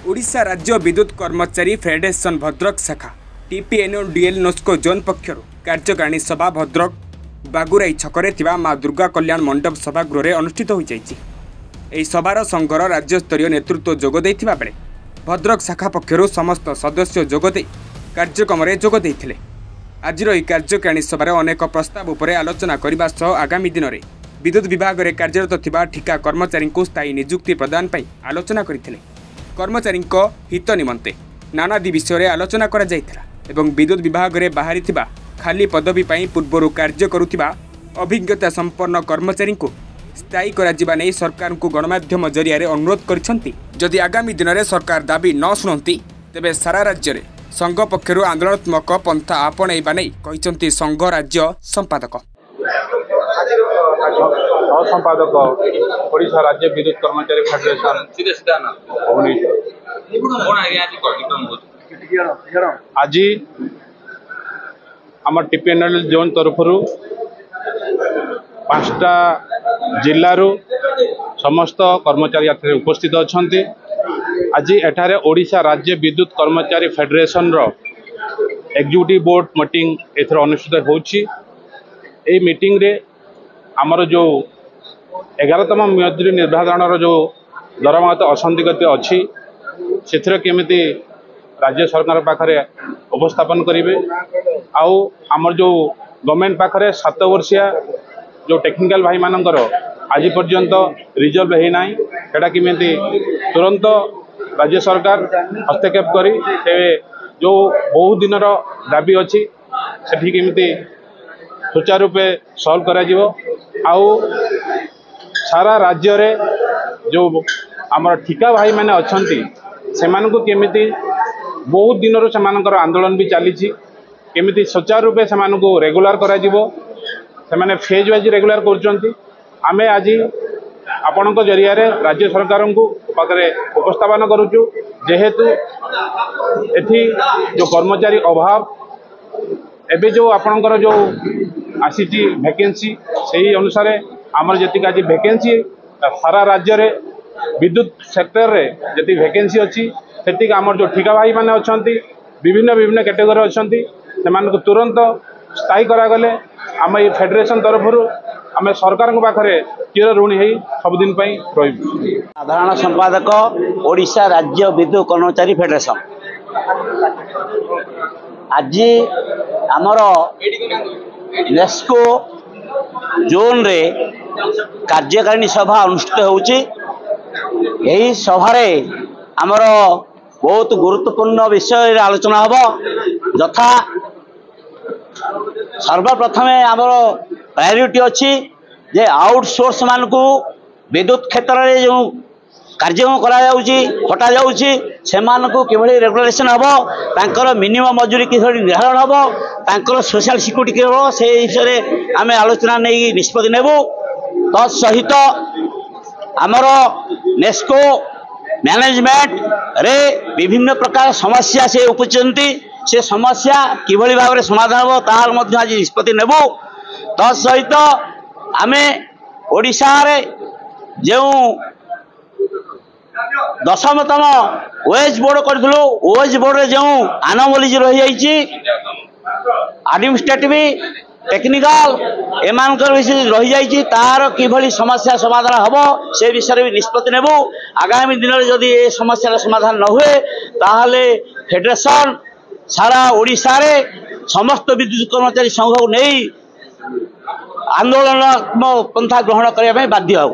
ओडिशा राज्य विद्युत कर्मचारी फेडरेशन भद्रक शाखा टीपीएनओडीएल नोस्को जोन पक्षर कार्यकारिणी सभा भद्रक बागुराई छकरे थिबा माँ दुर्गा कल्याण मंडप सभागृह अनुष्ठित हो जाइछि। सभार संघर राज्यस्तरीय नेतृत्व जोग दैथिबा बेले भद्रक शाखा पक्षर समस्त सदस्य जोगदे कार्यक्रम में जोग देइथिले। आजिर यह कार्यकारिणी सभार अनेक प्रस्ताव उपरे आलोचना करने सह आगामी दिन में विद्युत विभाग में कार्यरत थिबा ठिका कर्मचारी को स्थायी नियुक्ति प्रदान पर आलोचना करथिले। कर्मचारी हित निमंते नानादी विषय आलोचना करा जाइथिला एवं विद्युत विभाग में बाहरी थिबा खाली पदवी पूर्व कार्य करुथिबा अभिज्ञता संपन्न कर्मचारी को स्थायी करा नहीं सरकार को गणमाध्यम जरिया अनुरोध करिसेंती। जदि आगामी दिन में सरकार दाबी न शुणती तेबे सारा राज्य में संघ पक्षर आंदोलनात्मक पंथा आपणैबा नहीं कहिसेंती संघ राज्य संपादक। संपादक ओडिशा राज्य विद्युत कर्मचारी फेडरेशन आज आम टीपीएनएल जोन तरफ 5टा जिल्लारू समस्त कर्मचारी उपस्थित अच्छा। आज एठारे ओडिशा राज्य विद्युत कर्मचारी फेडरेशन रो एग्जीक्यूटिव बोर्ड मीटिंग एथर अनुष्ठित होछि। ए मीटिंग रे आमर जो 11तम मजूरी निर्धारण जो दरमागत असंदिग्ध अच्छी से केमिति राज्य सरकार पाखरे उपस्थापन करेंगे आउ आमर जो गवर्नमेंट पाखरे 7 वर्षिया जो टेक्निकल भाई मानकर आज पर्यंत रिजल्व है ना एटा केमिति तुरंत राज्य सरकार हस्तक्षेप करी से जो बहुत दिन दाबी अच्छी से केमिति सुचारू रूपे सॉल्व करा जिवो आउ सारा राज्य रे जो आमर ठिका भाई मैंने अच्छा से केमिति बहुत दिन से आंदोलन भी चली केमिति सुचारू रूपे से रेगुलर करा जिवो से फेज वाइज रेगुलर कर आमे आज आपण जरिया राज्य सरकार को पाखे उपस्थापन करुचु जेहेतु एथि जो कर्मचारी अभाव एबे जो आपणकर जो आसी वैकेंसी से अनुसार आमर जी आज वैकेंसी सारा राज्य रे विद्युत सेक्टर रे जी वैकेंसी अच्छी से आमर जो ठिका भाई माने अच्छा विभिन्न विभिन्न कैटेगरी अच्छा से तुरंत स्थायी करागले आम ये फेडरेशन तरफ आम सरकार पाखे चिर ऋणी हो सबुदिन रही। साधारण संपादक ओडिशा राज्य विद्युत कर्मचारी फेडरेशन आज आमर नेस्को जोन रे कार्यकारिणी सभा अनुष्ठित होउची। यही सभारे आमर बहुत गुरुत्वपूर्ण विषय आलोचना हब यथा सर्वप्रथम आमर प्रायोरिटी अच्छी जे आउटसोर्स मान को विद्युत क्षेत्र में जो कार्यक्रम करा हटा जाऊँ किभली रेगुलेशन हम तांकर मिनिमम मजूरी किभली निर्धारण हम तांकर सोशल सिक्यूरिटी हम से विषय आम आलोचना नहीं निष्पत्ति नेबू। तत्सहित आमर नेस्को मैनेजमेंट रे विभिन्न प्रकार समस्या से उपजती से समस्या किभली भाव में समाधान हम तार मध्य आज निष्पत्ति नेबू। तत्सहित आमे ओडिशा रे जो 10तम वेज बोर्ड करूँ वेज बोर्ड जो आनोमलीज रही एडमिनिस्ट्रेटिव टेक्निकल एमानकर रही जाइए तार किभली समस्या समाधान हम से विषय भी निष्पत्ति नेबू। आगामी दिन में जदि ये समस्या समाधान न हुए ताहले फेडरेशन सारा ओडिशा रे समस्त विद्युत कर्मचारी संघ को नहीं आंदोलनात्मक पंथा ग्रहण करने बाध्य हो।